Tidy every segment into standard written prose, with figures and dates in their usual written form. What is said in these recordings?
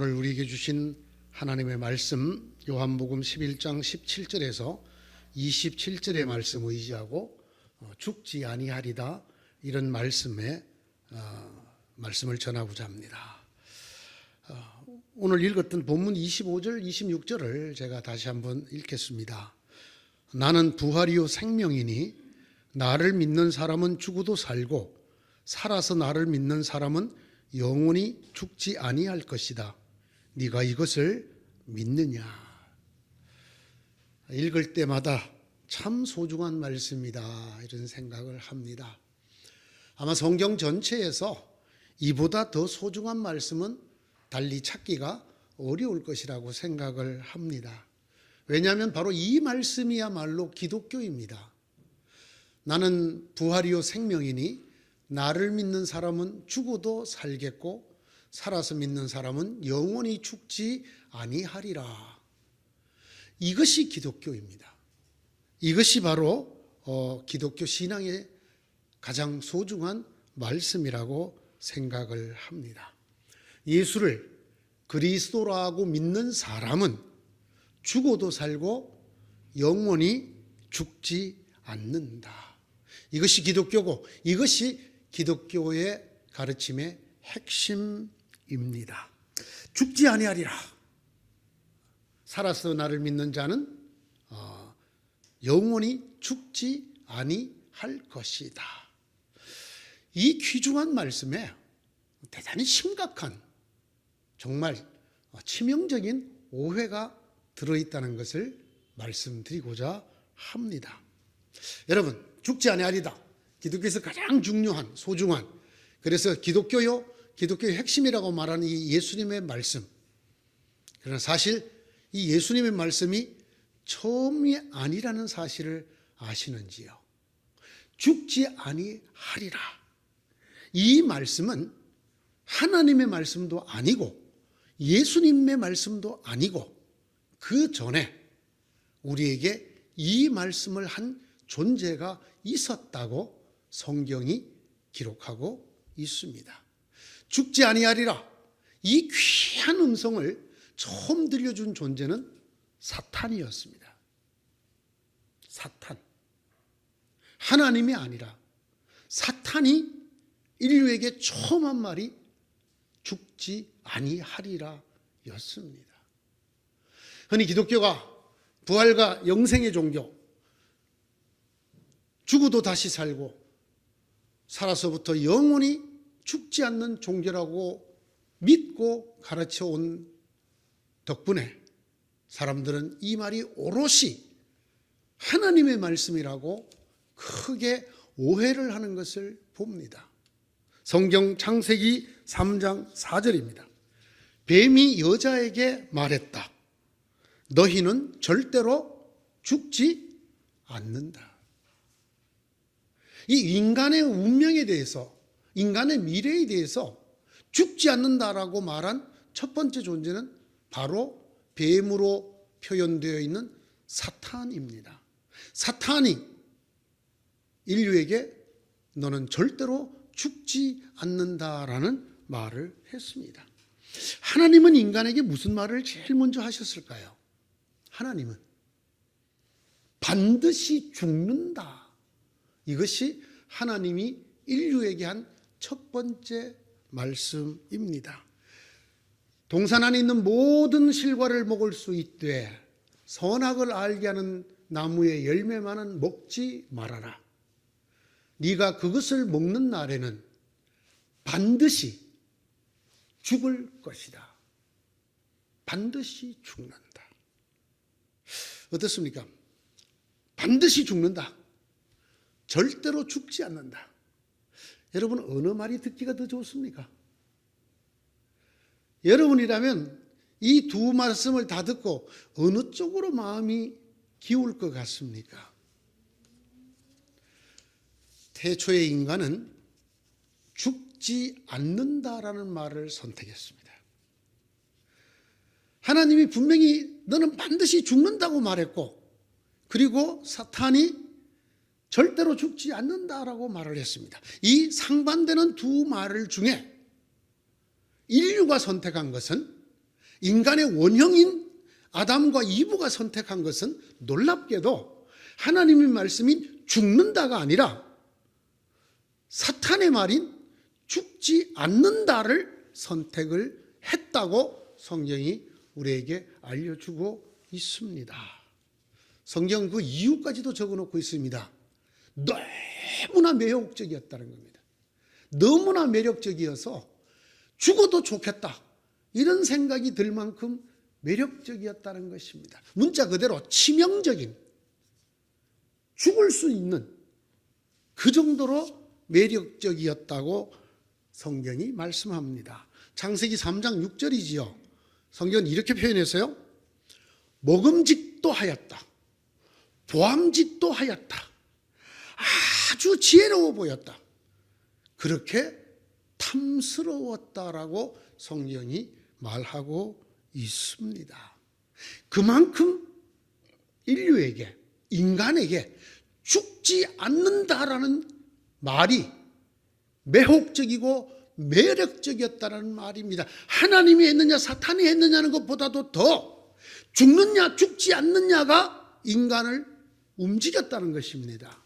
오늘 우리에게 주신 하나님의 말씀 요한복음 11장 17절에서 27절의 말씀 의지하고 죽지 아니하리다 이런 말씀을 전하고자 합니다. 오늘 읽었던 본문 25절 26절을 제가 다시 한번 읽겠습니다. 나는 부활이요 생명이니 나를 믿는 사람은 죽어도 살고 살아서 나를 믿는 사람은 영원히 죽지 아니할 것이다. 네가 이것을 믿느냐? 읽을 때마다 참 소중한 말씀이다 이런 생각을 합니다. 아마 성경 전체에서 이보다 더 소중한 말씀은 달리 찾기가 어려울 것이라고 생각을 합니다. 왜냐하면 바로 이 말씀이야말로 기독교입니다. 나는 부활이요 생명이니 나를 믿는 사람은 죽어도 살겠고 살아서 믿는 사람은 영원히 죽지 아니하리라. 이것이 기독교입니다. 이것이 바로 기독교 신앙의 가장 소중한 말씀이라고 생각을 합니다. 예수를 그리스도라고 믿는 사람은 죽어도 살고 영원히 죽지 않는다. 이것이 기독교고 이것이 기독교의 가르침의 핵심입니다. 죽지 아니하리라. 살아서 나를 믿는 자는 영원히 죽지 아니할 것이다. 이 귀중한 말씀에 대단히 심각한 정말 치명적인 오해가 들어있다는 것을 말씀드리고자 합니다. 여러분, 죽지 아니하리다. 기독교에서 가장 중요한 소중한, 그래서 기독교의 핵심이라고 말하는 이 예수님의 말씀. 그러나 사실 이 예수님의 말씀이 처음이 아니라는 사실을 아시는지요? 죽지 아니하리라. 이 말씀은 하나님의 말씀도 아니고 예수님의 말씀도 아니고 그 전에 우리에게 이 말씀을 한 존재가 있었다고 성경이 기록하고 있습니다. 죽지 아니하리라. 이 귀한 음성을 처음 들려준 존재는 사탄이었습니다. 사탄. 하나님이 아니라 사탄이 인류에게 처음 한 말이 죽지 아니하리라 였습니다. 흔히 기독교가 부활과 영생의 종교, 죽어도 다시 살고 살아서부터 영원히 죽지 않는 종교라고 믿고 가르쳐 온 덕분에 사람들은 이 말이 오롯이 하나님의 말씀이라고 크게 오해를 하는 것을 봅니다. 성경 창세기 3장 4절입니다. 뱀이 여자에게 말했다. 너희는 절대로 죽지 않는다. 이 인간의 운명에 대해서, 인간의 미래에 대해서 죽지 않는다라고 말한 첫 번째 존재는 바로 뱀으로 표현되어 있는 사탄입니다. 사탄이 인류에게 너는 절대로 죽지 않는다라는 말을 했습니다. 하나님은 인간에게 무슨 말을 제일 먼저 하셨을까요? 하나님은 반드시 죽는다. 이것이 하나님이 인류에게 한 첫 번째 말씀입니다. 동산 안에 있는 모든 실과를 먹을 수 있되 선악을 알게 하는 나무의 열매만은 먹지 말아라. 네가 그것을 먹는 날에는 반드시 죽을 것이다. 반드시 죽는다. 어떻습니까? 반드시 죽는다. 절대로 죽지 않는다. 여러분, 어느 말이 듣기가 더 좋습니까? 여러분이라면 이 두 말씀을 다 듣고 어느 쪽으로 마음이 기울 것 같습니까? 태초의 인간은 죽지 않는다라는 말을 선택했습니다. 하나님이 분명히 너는 반드시 죽는다고 말했고, 그리고 사탄이 절대로 죽지 않는다라고 말을 했습니다. 이 상반되는 두 말 중에 인류가 선택한 것은 인간의 원형인 아담과 이브가 선택한 것은 놀랍게도 하나님의 말씀인 죽는다가 아니라 사탄의 말인 죽지 않는다를 선택을 했다고 성경이 우리에게 알려주고 있습니다. 성경 그 이유까지도 적어놓고 있습니다. 너무나 매혹적이었다는 겁니다. 너무나 매력적이어서 죽어도 좋겠다 이런 생각이 들 만큼 매력적이었다는 것입니다. 문자 그대로 치명적인, 죽을 수 있는 그 정도로 매력적이었다고 성경이 말씀합니다. 창세기 3장 6절이지요. 성경은 이렇게 표현했어요. 먹음직도 하였다. 보암직도 하였다. 아주 지혜로워 보였다. 그렇게 탐스러웠다라고 성경이 말하고 있습니다. 그만큼 인류에게, 인간에게 죽지 않는다라는 말이 매혹적이고 매력적이었다는 말입니다. 하나님이 했느냐 사탄이 했느냐는 것보다도 더 죽느냐 죽지 않느냐가 인간을 움직였다는 것입니다.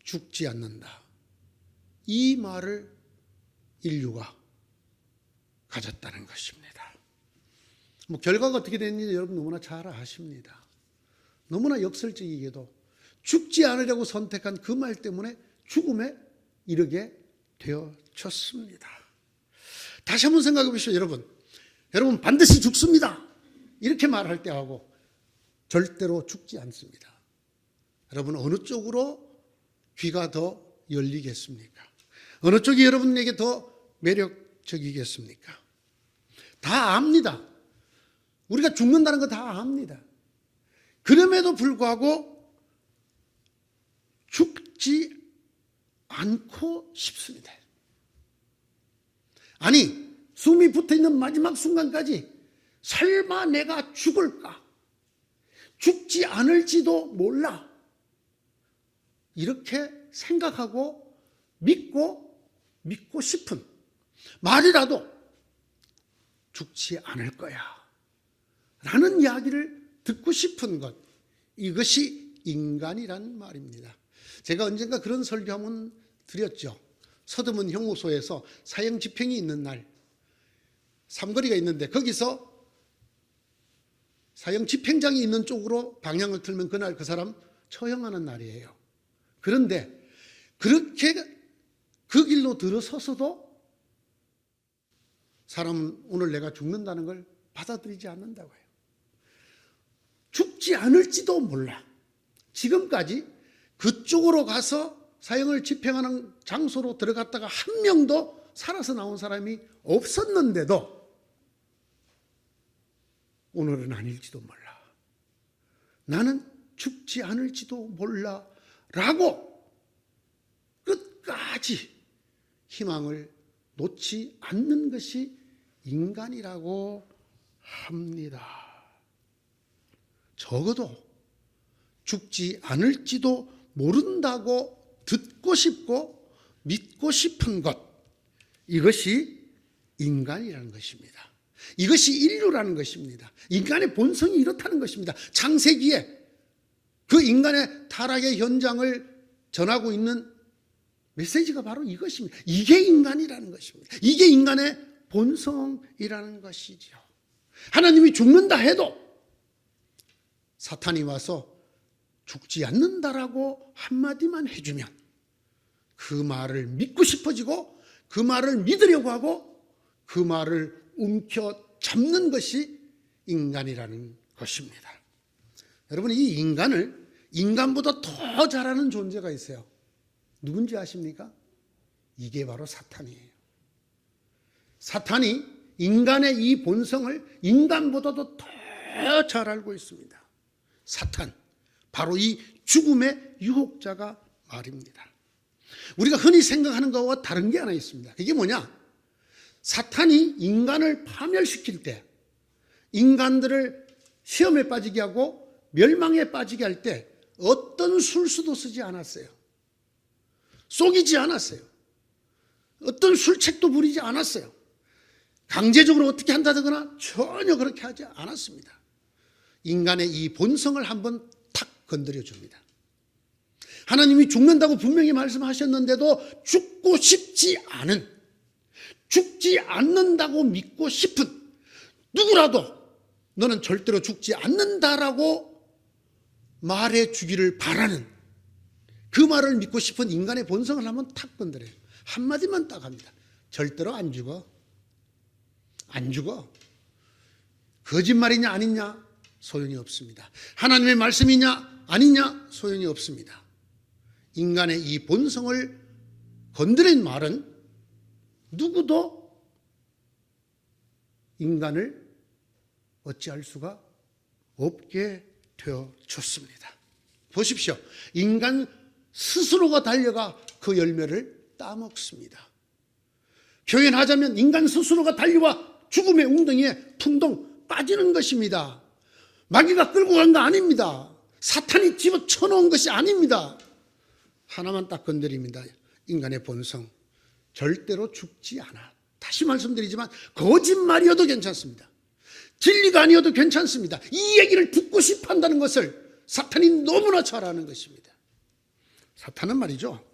죽지 않는다. 이 말을 인류가 가졌다는 것입니다. 뭐 결과가 어떻게 됐는지 여러분 너무나 잘 아십니다. 너무나 역설적이게도 죽지 않으려고 선택한 그 말 때문에 죽음에 이르게 되어졌습니다. 다시 한번 생각해 보시죠, 여러분. 여러분 반드시 죽습니다. 이렇게 말할 때하고 절대로 죽지 않습니다. 여러분 어느 쪽으로 귀가 더 열리겠습니까? 어느 쪽이 여러분에게 더 매력적이겠습니까? 다 압니다. 우리가 죽는다는 거 다 압니다. 그럼에도 불구하고 죽지 않고 싶습니다. 아니, 숨이 붙어있는 마지막 순간까지 설마 내가 죽을까? 죽지 않을지도 몰라. 이렇게 생각하고 믿고 싶은 말이라도 죽지 않을 거야 라는 이야기를 듣고 싶은 것, 이것이 인간이란 말입니다. 제가 언젠가 그런 설교 한번 드렸죠. 서대문 형무소에서 사형 집행이 있는 날, 삼거리가 있는데 거기서 사형 집행장이 있는 쪽으로 방향을 틀면 그날 그 사람 처형하는 날이에요. 그런데 그렇게 그 길로 들어서서도 사람은 오늘 내가 죽는다는 걸 받아들이지 않는다고 해요. 죽지 않을지도 몰라. 지금까지 그쪽으로 가서 사형을 집행하는 장소로 들어갔다가 한 명도 살아서 나온 사람이 없었는데도 오늘은 아닐지도 몰라. 나는 죽지 않을지도 몰라 라고 끝까지 희망을 놓지 않는 것이 인간이라고 합니다. 적어도 죽지 않을지도 모른다고 듣고 싶고 믿고 싶은 것, 이것이 인간이라는 것입니다. 이것이 인류라는 것입니다. 인간의 본성이 이렇다는 것입니다. 창세기에 그 인간의 타락의 현장을 전하고 있는 메시지가 바로 이것입니다. 이게 인간이라는 것입니다. 이게 인간의 본성이라는 것이죠. 하나님이 죽는다 해도 사탄이 와서 죽지 않는다라고 한마디만 해주면 그 말을 믿고 싶어지고 그 말을 믿으려고 하고 그 말을 움켜잡는 것이 인간이라는 것입니다. 여러분, 이 인간을 인간보다 더 잘하는 존재가 있어요. 누군지 아십니까? 이게 바로 사탄이에요. 사탄이 인간의 이 본성을 인간보다도 더 잘 알고 있습니다. 사탄, 바로 이 죽음의 유혹자가 말입니다. 우리가 흔히 생각하는 것과 다른 게 하나 있습니다. 그게 뭐냐? 사탄이 인간을 파멸시킬 때, 인간들을 시험에 빠지게 하고 멸망에 빠지게 할 때 어떤 술수도 쓰지 않았어요. 속이지 않았어요. 어떤 술책도 부리지 않았어요. 강제적으로 어떻게 한다거나 전혀 그렇게 하지 않았습니다. 인간의 이 본성을 한번 탁 건드려 줍니다. 하나님이 죽는다고 분명히 말씀하셨는데도 죽고 싶지 않은, 죽지 않는다고 믿고 싶은 누구라도 너는 절대로 죽지 않는다라고 말해 주기를 바라는 그 말을 믿고 싶은 인간의 본성을 한번 탁 건드려요. 한마디만 딱 합니다. 절대로 안 죽어. 안 죽어. 거짓말이냐 아니냐 소용이 없습니다. 하나님의 말씀이냐 아니냐 소용이 없습니다. 인간의 이 본성을 건드린 말은 누구도 인간을 어찌할 수가 없게 되어졌습니다. 보십시오. 인간 스스로가 달려가 그 열매를 따먹습니다. 표현하자면 인간 스스로가 달려와 죽음의 웅덩이에 풍덩 빠지는 것입니다. 마귀가 끌고 간 거 아닙니다. 사탄이 집어쳐놓은 것이 아닙니다. 하나만 딱 건드립니다. 인간의 본성. 절대로 죽지 않아. 다시 말씀드리지만 거짓말이어도 괜찮습니다. 진리가 아니어도 괜찮습니다. 이 얘기를 듣고 싶어 한다는 것을 사탄이 너무나 잘 아는 것입니다. 사탄은 말이죠,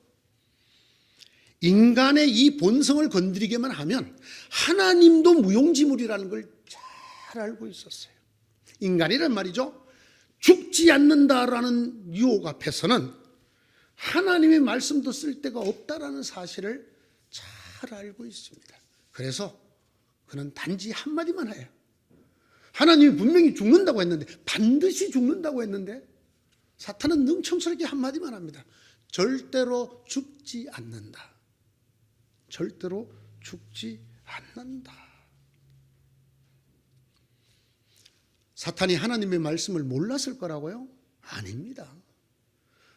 인간의 이 본성을 건드리게만 하면 하나님도 무용지물이라는 걸 잘 알고 있었어요. 인간이란 말이죠, 죽지 않는다라는 유혹 앞에서는 하나님의 말씀도 쓸 데가 없다라는 사실을 잘 알고 있습니다. 그래서 그는 단지 한마디만 해요. 하나님이 분명히 죽는다고 했는데, 반드시 죽는다고 했는데 사탄은 능청스럽게 한마디만 합니다. 절대로 죽지 않는다. 절대로 죽지 않는다. 사탄이 하나님의 말씀을 몰랐을 거라고요? 아닙니다.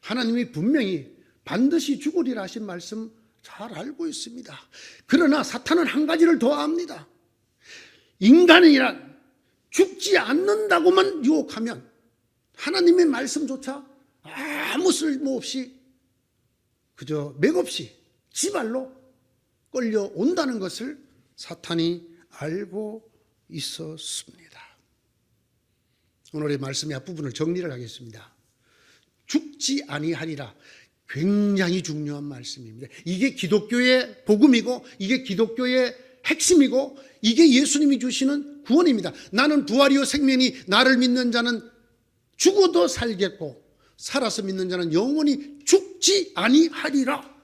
하나님이 분명히 반드시 죽으리라 하신 말씀 잘 알고 있습니다. 그러나 사탄은 한 가지를 더 압니다. 인간이란 죽지 않는다고만 유혹하면 하나님의 말씀조차 아무 쓸모없이 그저 맥없이 지발로 끌려온다는 것을 사탄이 알고 있었습니다. 오늘의 말씀의 앞부분을 정리를 하겠습니다. 죽지 아니하리라. 굉장히 중요한 말씀입니다. 이게 기독교의 복음이고, 이게 기독교의 핵심이고, 이게 예수님이 주시는 구원입니다. 나는 부활이요 생명이, 나를 믿는 자는 죽어도 살겠고 살아서 믿는 자는 영원히 죽지 아니하리라.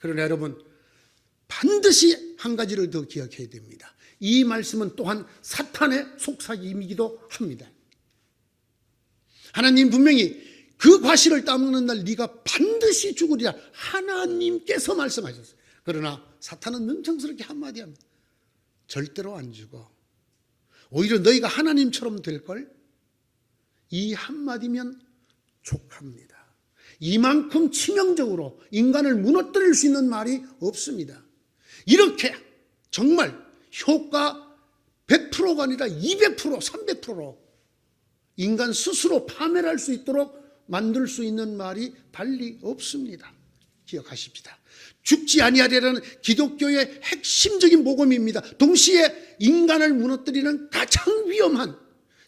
그러나 여러분, 반드시 한 가지를 더 기억해야 됩니다. 이 말씀은 또한 사탄의 속삭임이기도 합니다. 하나님 분명히 그 과실을 따먹는 날 네가 반드시 죽으리라 하나님께서 말씀하셨어요. 그러나 사탄은 능청스럽게 한마디 합니다. 절대로 안 죽어. 오히려 너희가 하나님처럼 될걸. 이 한마디면 족합니다. 이만큼 치명적으로 인간을 무너뜨릴 수 있는 말이 없습니다. 이렇게 정말 효과 100%가 아니라 200%, 300%로 인간 스스로 파멸할 수 있도록 만들 수 있는 말이 달리 없습니다. 기억하십시다. 죽지 아니하리라는 기독교의 핵심적인 복음입니다. 동시에 인간을 무너뜨리는 가장 위험한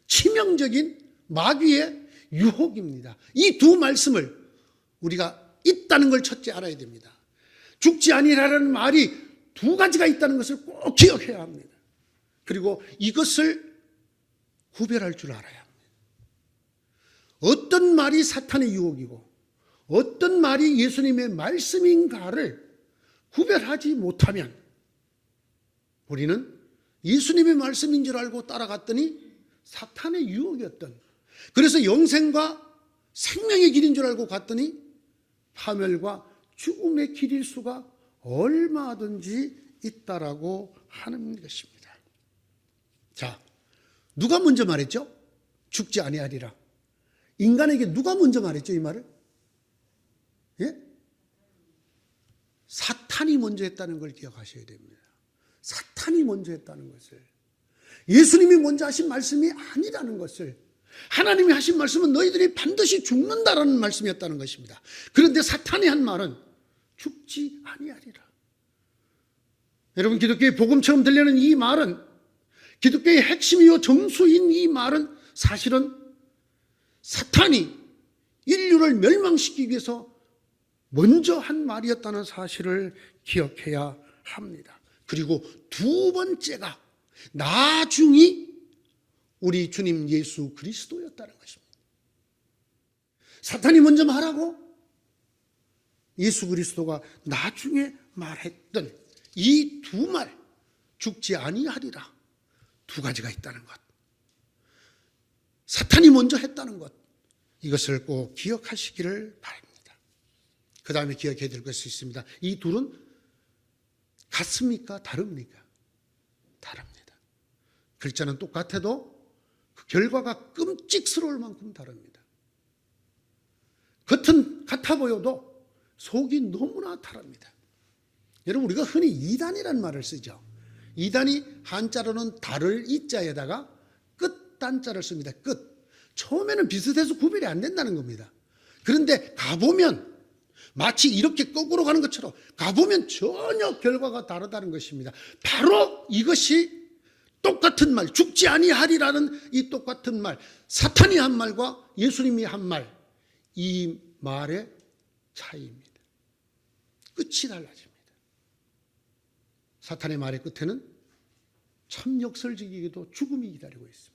치명적인 마귀의 유혹입니다. 이 두 말씀을 우리가 있다는 걸 첫째 알아야 됩니다. 죽지 아니하리라는 말이 두 가지가 있다는 것을 꼭 기억해야 합니다. 그리고 이것을 구별할 줄 알아야 합니다. 어떤 말이 사탄의 유혹이고 어떤 말이 예수님의 말씀인가를 구별하지 못하면 우리는 예수님의 말씀인 줄 알고 따라갔더니 사탄의 유혹이었던, 그래서 영생과 생명의 길인 줄 알고 갔더니 파멸과 죽음의 길일 수가 얼마든지 있다라고 하는 것입니다. 자, 누가 먼저 말했죠? 죽지 아니하리라. 인간에게 누가 먼저 말했죠, 이 말을? 예? 사탄이 먼저 했다는 걸 기억하셔야 됩니다. 사탄이 먼저 했다는 것을, 예수님이 먼저 하신 말씀이 아니라는 것을, 하나님이 하신 말씀은 너희들이 반드시 죽는다라는 말씀이었다는 것입니다. 그런데 사탄이 한 말은 죽지 아니하리라. 여러분, 기독교의 복음처럼 들리는 이 말은, 기독교의 핵심이요 정수인 이 말은 사실은 사탄이 인류를 멸망시키기 위해서 먼저 한 말이었다는 사실을 기억해야 합니다. 그리고 두 번째가 나중이 우리 주님 예수 그리스도였다는 것입니다. 사탄이 먼저 말하고 예수 그리스도가 나중에 말했던 이 두 말, 죽지 아니하리라, 두 가지가 있다는 것. 사탄이 먼저 했다는 것, 이것을 꼭 기억하시기를 바랍니다. 그 다음에 기억해야 될 것이 있습니다. 이 둘은 같습니까? 다릅니까? 다릅니다. 글자는 똑같아도 그 결과가 끔찍스러울 만큼 다릅니다. 겉은 같아 보여도 속이 너무나 다릅니다. 여러분, 우리가 흔히 이단이라는 말을 쓰죠. 이단이 한자로는 달을 이자에다가 끝단자를 씁니다. 끝. 처음에는 비슷해서 구별이 안 된다는 겁니다. 그런데 가보면 마치 이렇게 거꾸로 가는 것처럼 가보면 전혀 결과가 다르다는 것입니다. 바로 이것이 똑같은 말, 죽지 아니하리라는 이 똑같은 말, 사탄이 한 말과 예수님이 한 말, 이 말의 차이입니다. 끝이 달라집니다. 사탄의 말의 끝에는 참 역설적이게도 죽음이 기다리고 있습니다.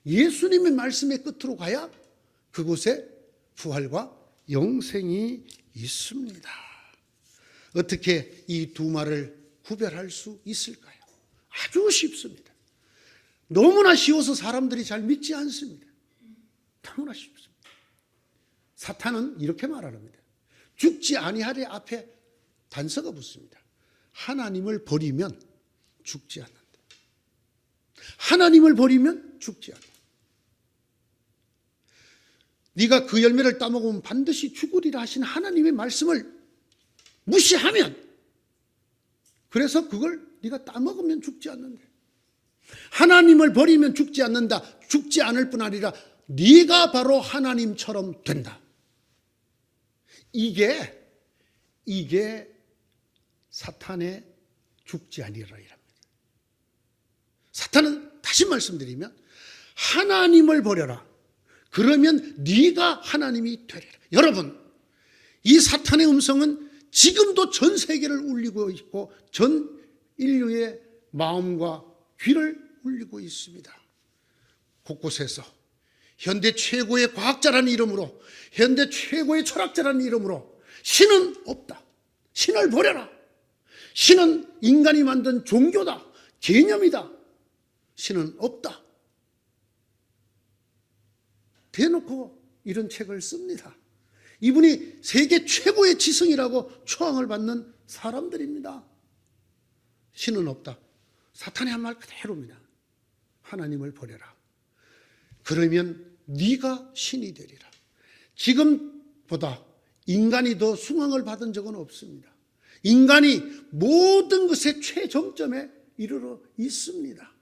예수님의 말씀의 끝으로 가야 그곳에 부활과 영생이 있습니다. 어떻게 이 두 말을 구별할 수 있을까요? 아주 쉽습니다. 너무나 쉬워서 사람들이 잘 믿지 않습니다. 너무나 쉽습니다. 사탄은 이렇게 말합니다. 죽지 아니하리 앞에 단서가 붙습니다. 하나님을 버리면 죽지 않는다. 하나님을 버리면 죽지 않는다. 네가 그 열매를 따먹으면 반드시 죽으리라 하신 하나님의 말씀을 무시하면, 그래서 그걸 네가 따먹으면 죽지 않는다. 하나님을 버리면 죽지 않는다. 죽지 않을 뿐 아니라 네가 바로 하나님처럼 된다. 이게 사탄의 죽지 아니하리라 합니다. 사탄은 다시 말씀드리면 하나님을 버려라. 그러면 네가 하나님이 되리라. 여러분, 이 사탄의 음성은 지금도 전 세계를 울리고 있고 전 인류의 마음과 귀를 울리고 있습니다. 곳곳에서 현대 최고의 과학자라는 이름으로, 현대 최고의 철학자라는 이름으로 신은 없다. 신을 버려라. 신은 인간이 만든 종교다. 개념이다. 신은 없다. 대놓고 이런 책을 씁니다. 이분이 세계 최고의 지성이라고 초항을 받는 사람들입니다. 신은 없다. 사탄의 한 말 그대로입니다. 하나님을 버려라. 그러면 네가 신이 되리라. 지금보다 인간이 더 숭앙을 받은 적은 없습니다. 인간이 모든 것의 최정점에 이르러 있습니다.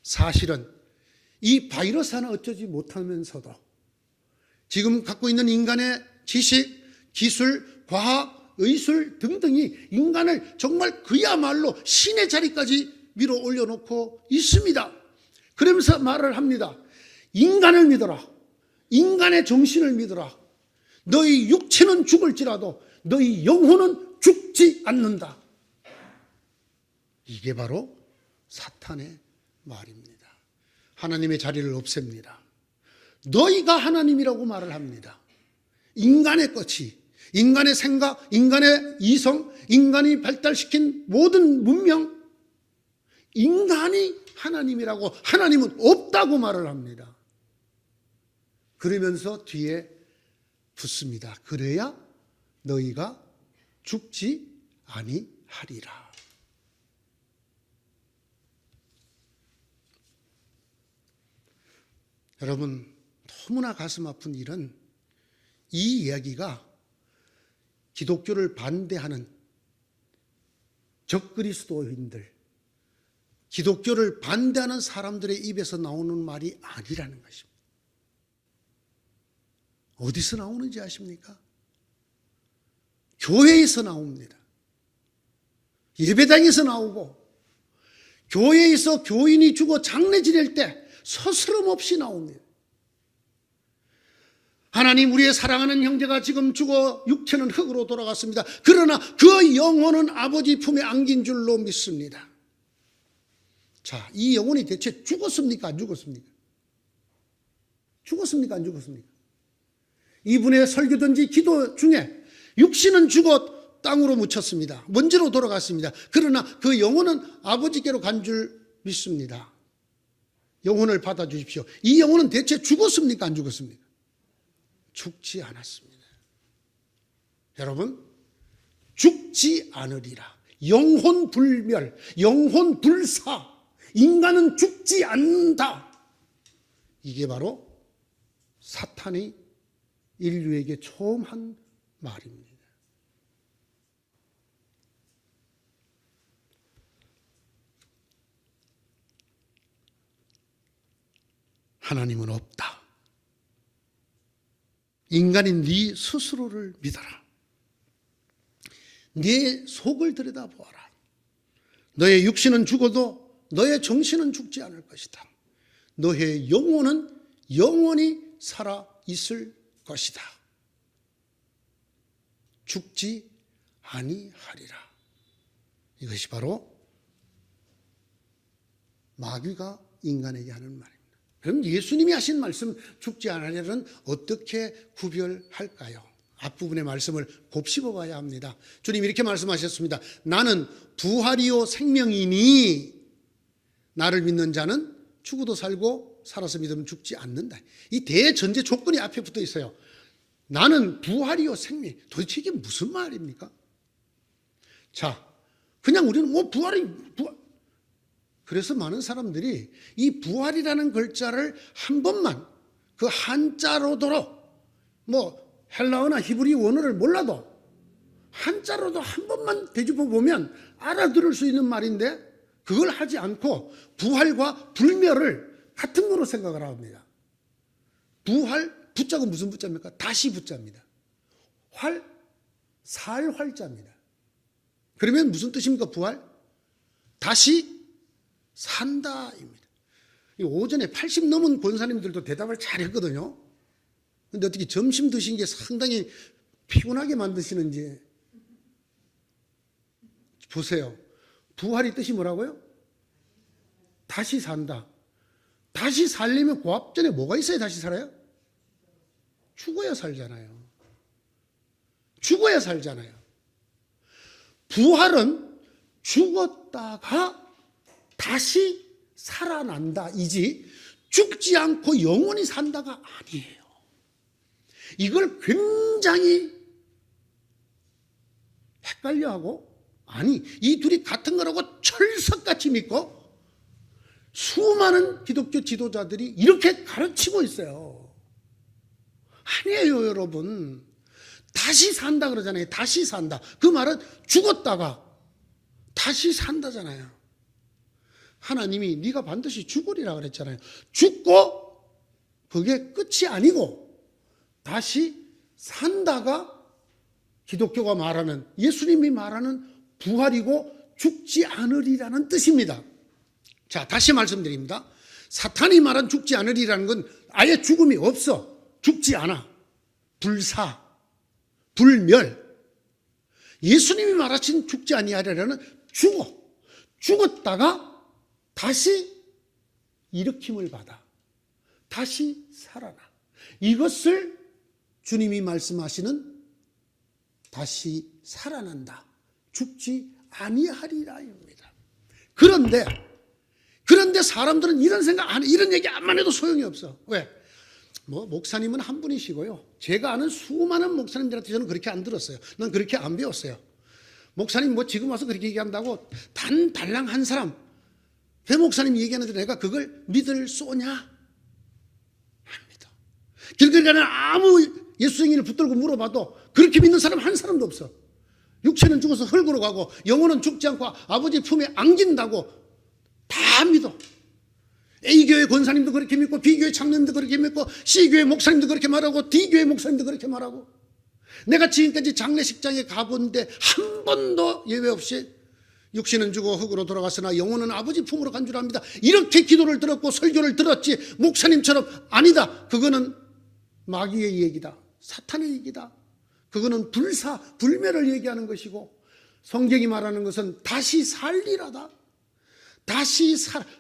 사실은 이 바이러스 하나 어쩌지 못하면서도 지금 갖고 있는 인간의 지식, 기술, 과학, 의술 등등이 인간을 정말 그야말로 신의 자리까지 밀어 올려놓고 있습니다. 그러면서 말을 합니다. 인간을 믿어라. 인간의 정신을 믿어라. 너희 육체는 죽을지라도 너희 영혼은 죽지 않는다. 이게 바로 사탄의 말입니다. 하나님의 자리를 없앱니다. 너희가 하나님이라고 말을 합니다. 인간의 것이, 인간의 생각, 인간의 이성, 인간이 발달시킨 모든 문명, 인간이 하나님이라고, 하나님은 없다고 말을 합니다. 그러면서 뒤에 붙습니다. 그래야 너희가 죽지 아니하리라. 여러분, 너무나 가슴 아픈 일은 이 이야기가 기독교를 반대하는 적그리스도인들, 기독교를 반대하는 사람들의 입에서 나오는 말이 아니라는 것입니다. 어디서 나오는지 아십니까? 교회에서 나옵니다. 예배당에서 나오고 교회에서 교인이 죽어 장례 지낼 때 서스럼 없이 나옵니다. 하나님, 우리의 사랑하는 형제가 지금 죽어 육체는 흙으로 돌아갔습니다. 그러나 그 영혼은 아버지 품에 안긴 줄로 믿습니다. 자, 이 영혼이 대체 죽었습니까? 안 죽었습니까? 죽었습니까? 안 죽었습니까? 이분의 설교든지 기도 중에 육신은 죽어 땅으로 묻혔습니다. 먼지로 돌아갔습니다. 그러나 그 영혼은 아버지께로 간 줄 믿습니다. 영혼을 받아주십시오. 이 영혼은 대체 죽었습니까? 안 죽었습니까? 죽지 않았습니다. 여러분, 죽지 않으리라. 영혼 불멸, 영혼 불사, 인간은 죽지 않는다. 이게 바로 사탄이 인류에게 처음 한 말입니다. 하나님은 없다. 인간인 네 스스로를 믿어라. 네 속을 들여다보아라. 너의 육신은 죽어도 너의 정신은 죽지 않을 것이다. 너의 영혼은 영원히 살아 있을 것이다. 죽지 아니하리라. 이것이 바로 마귀가 인간에게 하는 말입니다. 그럼 예수님이 하신 말씀 죽지 않으리라는 어떻게 구별할까요? 앞부분의 말씀을 곱씹어 봐야 합니다. 주님이 이렇게 말씀하셨습니다. 나는 부활이요 생명이니 나를 믿는 자는 죽어도 살고 살아서 믿으면 죽지 않는다. 이 대전제 조건이 앞에 붙어 있어요. 나는 부활이요 생명. 도대체 이게 무슨 말입니까? 자, 그냥 우리는 부활이 그래서 많은 사람들이 이 부활이라는 글자를 한 번만 그 한자로도 헬라어나 히브리 원어를 몰라도 한자로도 한 번만 되짚어 보면 알아들을 수 있는 말인데 그걸 하지 않고 부활과 불멸을 같은 거로 생각을 합니다. 부활, 부자가 무슨 부자입니까? 다시 부자입니다. 활, 살 활자입니다. 그러면 무슨 뜻입니까? 부활? 다시 산다입니다. 오전에 80 넘은 권사님들도 대답을 잘했거든요. 근데 어떻게 점심 드신 게 상당히 피곤하게 만드시는지 보세요. 부활이 뜻이 뭐라고요? 다시 산다. 다시 살려면 그 앞전에 뭐가 있어야 다시 살아요? 죽어야 살잖아요. 죽어야 살잖아요. 부활은 죽었다가 다시 살아난다 이지 죽지 않고 영원히 산다가 아니에요. 이걸 굉장히 헷갈려하고 이 둘이 같은 거라고 철석같이 믿고 수많은 기독교 지도자들이 이렇게 가르치고 있어요. 아니에요, 여러분. 다시 산다 그러잖아요. 다시 산다. 그 말은 죽었다가 다시 산다잖아요. 하나님이 네가 반드시 죽으리라 그랬잖아요. 죽고 그게 끝이 아니고 다시 산다가 기독교가 말하는, 예수님이 말하는 부활이고 죽지 않으리라는 뜻입니다. 자, 다시 말씀드립니다. 사탄이 말한 죽지 않으리라는 건 아예 죽음이 없어. 죽지 않아. 불사, 불멸. 예수님이 말하신 죽지 아니하리라는 죽었다가 다시 일으킴을 받아. 다시 살아나. 이것을 주님이 말씀하시는 다시 살아난다. 죽지 아니하리라입니다. 그런데 사람들은 이런 생각 안 해. 이런 얘기 안만 해도 소용이 없어. 왜? 목사님은 한 분이시고요. 제가 아는 수많은 목사님들한테 저는 그렇게 안 들었어요. 난 그렇게 안 배웠어요. 목사님 지금 와서 그렇게 얘기한다고 달랑 한 사람, 배 목사님이 얘기하는데 내가 그걸 믿을 쏘냐? 합니다. 길거리 가는 아무 예수쟁이를 붙들고 물어봐도 그렇게 믿는 사람 한 사람도 없어. 육체는 죽어서 흙으로 가고 영혼은 죽지 않고 아버지 품에 안긴다고 다 믿어. A교회 권사님도 그렇게 믿고 B교회 장로님도 그렇게 믿고 C교회 목사님도 그렇게 말하고 D교회 목사님도 그렇게 말하고 내가 지금까지 장례식장에 가본데 한 번도 예외 없이 육신은 죽어 흙으로 돌아갔으나 영혼은 아버지 품으로 간 줄 압니다. 이렇게 기도를 들었고 설교를 들었지 목사님처럼 아니다. 그거는 마귀의 얘기다. 사탄의 얘기다. 그거는 불멸을 얘기하는 것이고 성경이 말하는 것은 다시 살리라다.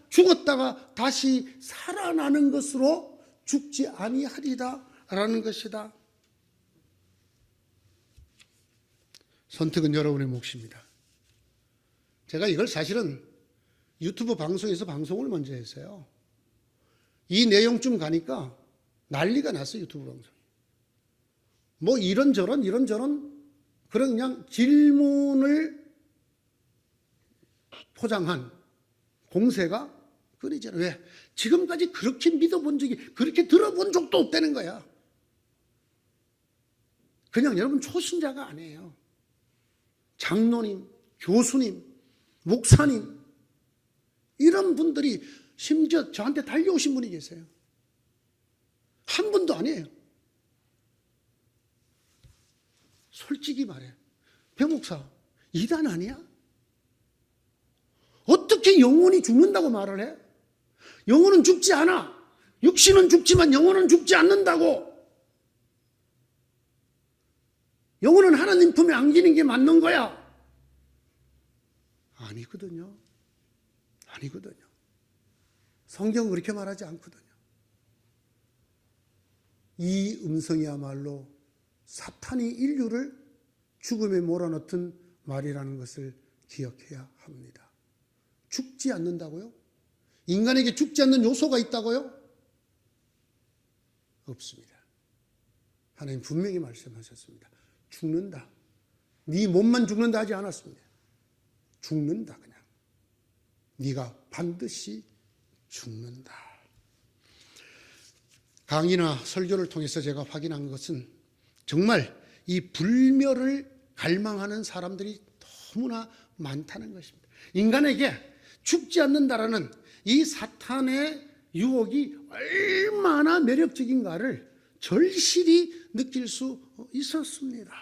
죽었다가 다시 살아나는 것으로 죽지 아니하리다 라는 것이다. 선택은 여러분의 몫입니다. 제가 이걸 사실은 유튜브 방송에서 방송을 먼저 했어요. 이 내용쯤 가니까 난리가 났어요. 유튜브 방송. 뭐 이런저런 그냥 질문을 포장한 공세가 끊이잖아요. 왜? 지금까지 그렇게 믿어본 적이, 그렇게 들어본 적도 없다는 거야. 그냥 여러분 초신자가 아니에요. 장로님, 교수님, 목사님, 이런 분들이 심지어 저한테 달려오신 분이 계세요. 한 분도 아니에요. 솔직히 말해. 배 목사, 이단 아니야? 어떻게 영혼이 죽는다고 말을 해? 영혼은 죽지 않아. 육신은 죽지만 영혼은 죽지 않는다고. 영혼은 하나님 품에 안기는 게 맞는 거야. 아니거든요. 성경은 그렇게 말하지 않거든요. 이 음성이야말로 사탄이 인류를 죽음에 몰아넣던 말이라는 것을 기억해야 합니다. 죽지 않는다고요? 인간에게 죽지 않는 요소가 있다고요? 없습니다. 하나님 분명히 말씀하셨습니다. 죽는다. 네 몸만 죽는다 하지 않았습니다. 죽는다 그냥. 네가 반드시 죽는다. 강의나 설교를 통해서 제가 확인한 것은 정말 이 불멸을 갈망하는 사람들이 너무나 많다는 것입니다. 인간에게 죽지 않는다라는 이 사탄의 유혹이 얼마나 매력적인가를 절실히 느낄 수 있었습니다.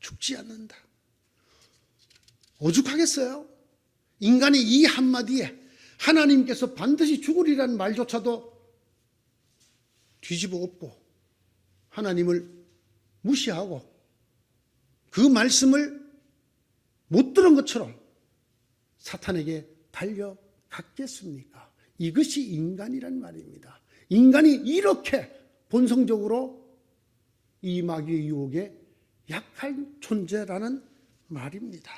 죽지 않는다. 오죽하겠어요? 인간이 이 한마디에 하나님께서 반드시 죽으리라는 말조차도 뒤집어 엎고 하나님을 무시하고 그 말씀을 못 들은 것처럼 사탄에게 달려갔겠습니까? 이것이 인간이란 말입니다. 인간이 이렇게 본성적으로 이 마귀의 유혹에 약한 존재라는 말입니다.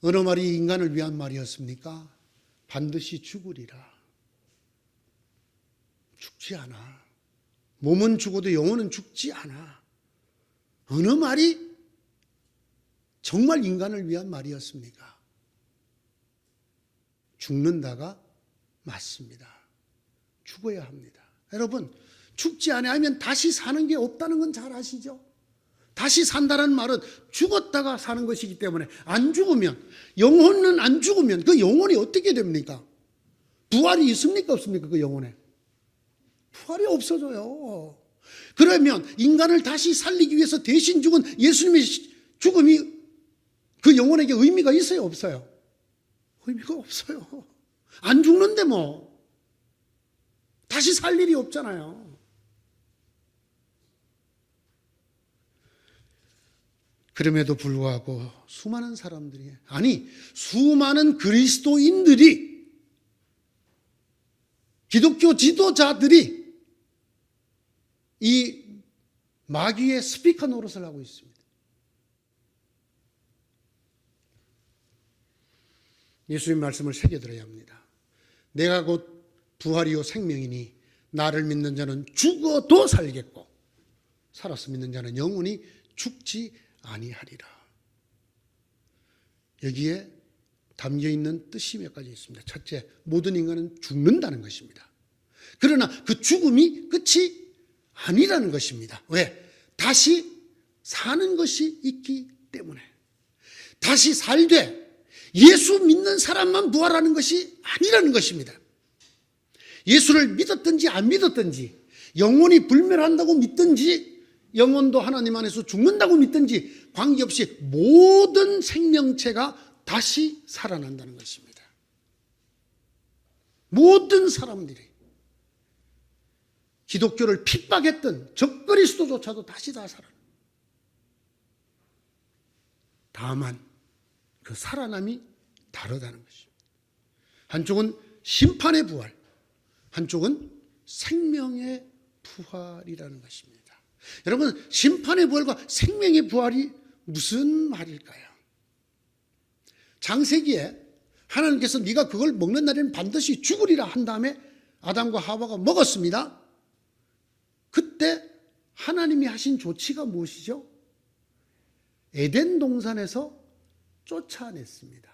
어느 말이 인간을 위한 말이었습니까? 반드시 죽으리라. 죽지 않아. 몸은 죽어도 영혼은 죽지 않아. 어느 말이 정말 인간을 위한 말이었습니까? 죽는다가 맞습니다. 죽어야 합니다. 여러분, 죽지 않으면 다시 사는 게 없다는 건 잘 아시죠? 다시 산다는 말은 죽었다가 사는 것이기 때문에 안 죽으면, 영혼은 안 죽으면 그 영혼이 어떻게 됩니까? 부활이 있습니까? 없습니까? 그 영혼에. 부활이 없어져요. 그러면 인간을 다시 살리기 위해서 대신 죽은 예수님의 죽음이 그 영혼에게 의미가 있어요? 없어요? 의미가 없어요. 안 죽는데 뭐. 다시 살 일이 없잖아요. 그럼에도 불구하고 수많은 사람들이, 아니 수많은 그리스도인들이, 기독교 지도자들이 이 마귀의 스피커 노릇을 하고 있습니다. 예수님 말씀을 새겨들어야 합니다. 내가 곧 부활이요 생명이니 나를 믿는 자는 죽어도 살겠고 살아서 믿는 자는 영원히 죽지 아니하리라. 여기에 담겨있는 뜻이 몇 가지 있습니다. 첫째, 모든 인간은 죽는다는 것입니다. 그러나 그 죽음이 끝이 아니라는 것입니다. 왜? 다시 사는 것이 있기 때문에. 다시 살되 예수 믿는 사람만 부활하는 것이 아니라는 것입니다. 예수를 믿었든지 안 믿었든지, 영혼이 불멸한다고 믿든지 영혼도 하나님 안에서 죽는다고 믿든지 관계없이 모든 생명체가 다시 살아난다는 것입니다. 모든 사람들이 기독교를 핍박했던 적그리스도조차도 다시 다 살아나. 다만 그 살아남이 다르다는 것입니다. 한쪽은 심판의 부활, 한쪽은 생명의 부활이라는 것입니다. 여러분, 심판의 부활과 생명의 부활이 무슨 말일까요? 창세기에 하나님께서 네가 그걸 먹는 날에는 반드시 죽으리라 한 다음에 아담과 하와가 먹었습니다. 그때 하나님이 하신 조치가 무엇이죠? 에덴 동산에서 쫓아냈습니다.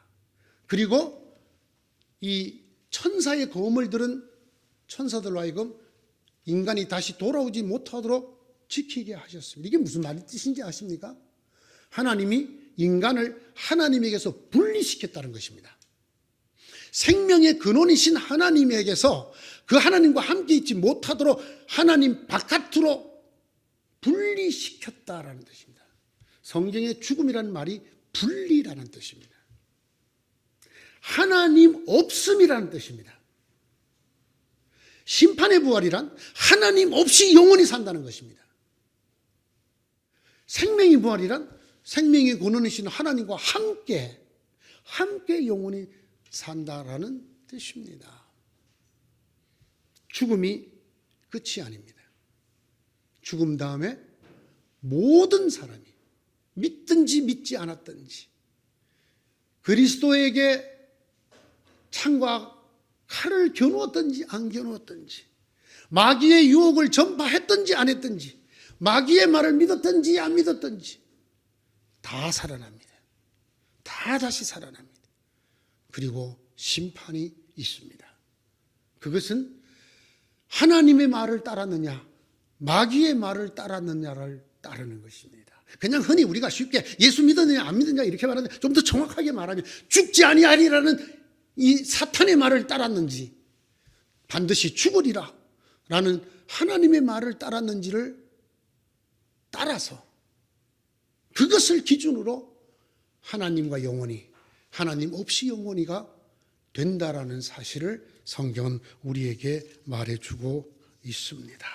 그리고 이 천사의 검을 들은 천사들로 하여금 인간이 다시 돌아오지 못하도록 지키게 하셨습니다. 이게 무슨 뜻인지 아십니까? 하나님이 인간을 하나님에게서 분리시켰다는 것입니다. 생명의 근원이신 하나님에게서 그 하나님과 함께 있지 못하도록 하나님 바깥으로 분리시켰다라는 뜻입니다. 성경의 죽음이라는 말이 분리라는 뜻입니다. 하나님 없음이라는 뜻입니다. 심판의 부활이란 하나님 없이 영원히 산다는 것입니다. 생명의 부활이란 생명의 근원이신 하나님과 함께 영원히 산다라는 뜻입니다. 죽음이 끝이 아닙니다. 죽음 다음에 모든 사람이 믿든지 믿지 않았든지 그리스도에게 창과 칼을 겨누었든지 안 겨누었든지 마귀의 유혹을 전파했든지 안 했든지 마귀의 말을 믿었든지 안 믿었든지 다 살아납니다. 다 다시 살아납니다. 그리고 심판이 있습니다. 그것은 하나님의 말을 따랐느냐 마귀의 말을 따랐느냐를 따르는 것입니다. 그냥 흔히 우리가 쉽게 예수 믿었느냐 안 믿었느냐 이렇게 말하는데 좀 더 정확하게 말하면 죽지 아니하리라는 이 사탄의 말을 따랐는지 반드시 죽으리라 라는 하나님의 말을 따랐는지를 따라서 그것을 기준으로 하나님과 영원히 하나님 없이 영원히가 된다라는 사실을 성경은 우리에게 말해주고 있습니다.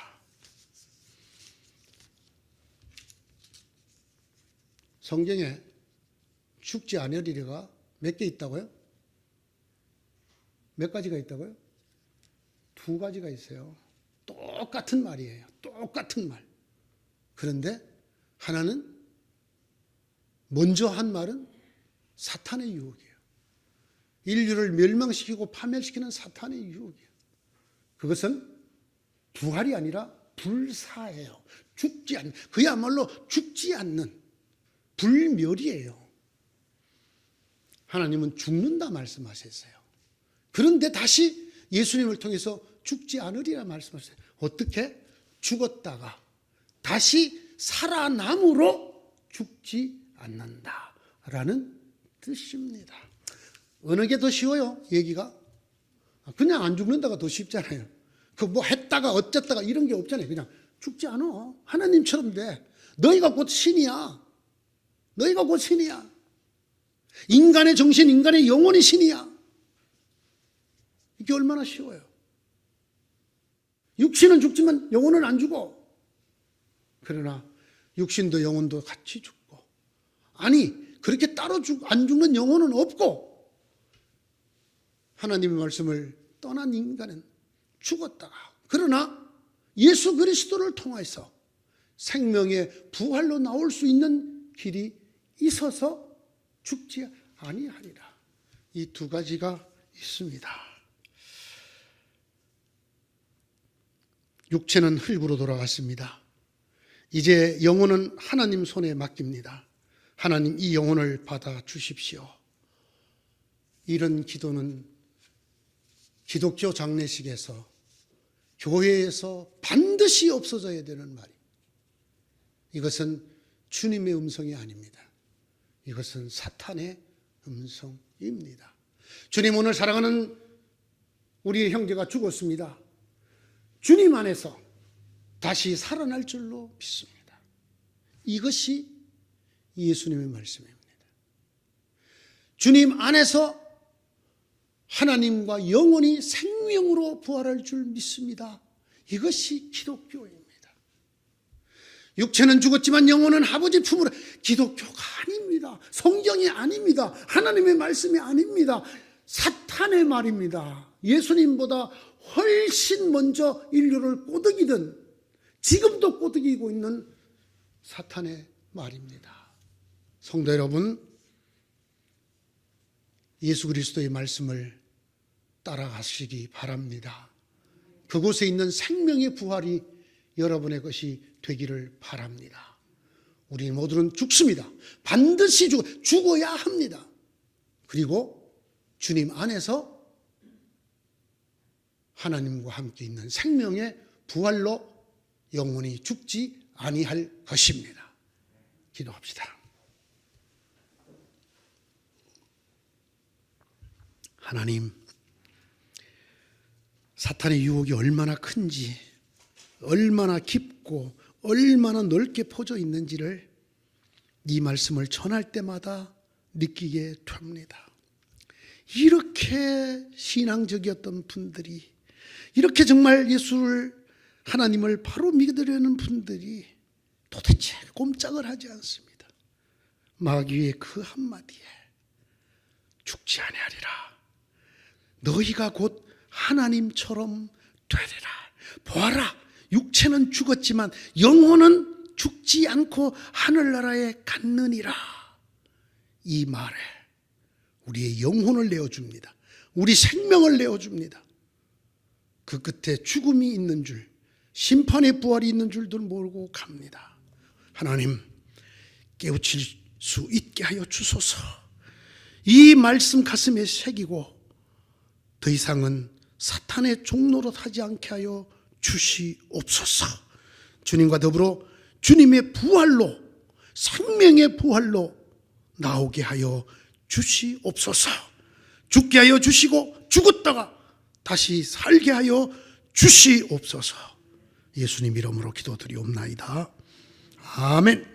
성경에 죽지 않으리가 몇 개 있다고요? 몇 가지가 있다고요? 2가지가 있어요. 똑같은 말이에요. 똑같은 말. 그런데 하나는 먼저 한 말은 사탄의 유혹이에요. 인류를 멸망시키고 파멸시키는 사탄의 유혹이에요. 그것은 부활이 아니라 불사예요. 죽지 않는, 그야말로 죽지 않는 불멸이에요. 하나님은 죽는다 말씀하셨어요. 그런데 다시 예수님을 통해서 죽지 않으리라 말씀하셨어요. 어떻게? 죽었다가 다시 살아남으로 죽지 않는다라는 뜻입니다. 어느 게 더 쉬워요? 얘기가? 그냥 안 죽는다가 더 쉽잖아요. 그 뭐 했다가 어쨌다가 이런 게 없잖아요. 그냥 죽지 않아. 하나님처럼 돼. 너희가 곧 신이야. 너희가 곧 신이야. 인간의 정신, 인간의 영혼이 신이야. 이게 얼마나 쉬워요. 육신은 죽지만 영혼은 안 죽어. 그러나 육신도 영혼도 같이 죽고, 아니 그렇게 따로 안 죽는 영혼은 없고, 하나님의 말씀을 떠난 인간은 죽었다가, 그러나 예수 그리스도를 통해서 생명의 부활로 나올 수 있는 길이 있어서 죽지 아니하리라. 이 2가지가 있습니다. 육체는 흙으로 돌아갔습니다. 이제 영혼은 하나님 손에 맡깁니다. 하나님 이 영혼을 받아 주십시오. 이런 기도는 기독교 장례식에서 교회에서 반드시 없어져야 되는 말입니다. 이것은 주님의 음성이 아닙니다. 이것은 사탄의 음성입니다. 주님, 오늘 사랑하는 우리의 형제가 죽었습니다. 주님 안에서 다시 살아날 줄로 믿습니다. 이것이 예수님의 말씀입니다. 주님 안에서 하나님과 영원히 생명으로 부활할 줄 믿습니다. 이것이 기독교입니다. 육체는 죽었지만 영혼은 아버지 품으로. 기독교가 아닙니다. 성경이 아닙니다. 하나님의 말씀이 아닙니다. 사탄의 말입니다. 예수님보다 훨씬 먼저 인류를 꼬드기던, 지금도 꼬드기고 있는 사탄의 말입니다. 성도 여러분, 예수 그리스도의 말씀을 따라가시기 바랍니다. 그곳에 있는 생명의 부활이 여러분의 것이 되기를 바랍니다. 우리 모두는 죽습니다. 반드시 죽어야 합니다. 그리고 주님 안에서 하나님과 함께 있는 생명의 부활로 영원히 죽지 아니할 것입니다. 기도합시다. 하나님, 사탄의 유혹이 얼마나 큰지, 얼마나 깊고 얼마나 넓게 퍼져 있는지를 이 말씀을 전할 때마다 느끼게 됩니다. 이렇게 신앙적이었던 분들이, 이렇게 정말 예수를, 하나님을 바로 믿으려는 분들이 도대체 꼼짝을 하지 않습니다. 마귀의 그 한마디에 죽지 아니하리라. 너희가 곧 하나님처럼 되리라. 보아라, 육체는 죽었지만 영혼은 죽지 않고 하늘나라에 갔느니라. 이 말에 우리의 영혼을 내어줍니다. 우리 생명을 내어줍니다. 그 끝에 죽음이 있는 줄, 심판의 부활이 있는 줄도 모르고 갑니다. 하나님, 깨우칠 수 있게 하여 주소서. 이 말씀 가슴에 새기고 더 이상은 사탄의 종노릇 하지 않게 하여 주시옵소서. 주님과 더불어 주님의 부활로, 생명의 부활로 나오게 하여 주시옵소서. 죽게 하여 주시고 죽었다가 다시 살게 하여 주시옵소서. 예수님 이름으로 기도드리옵나이다. 아멘.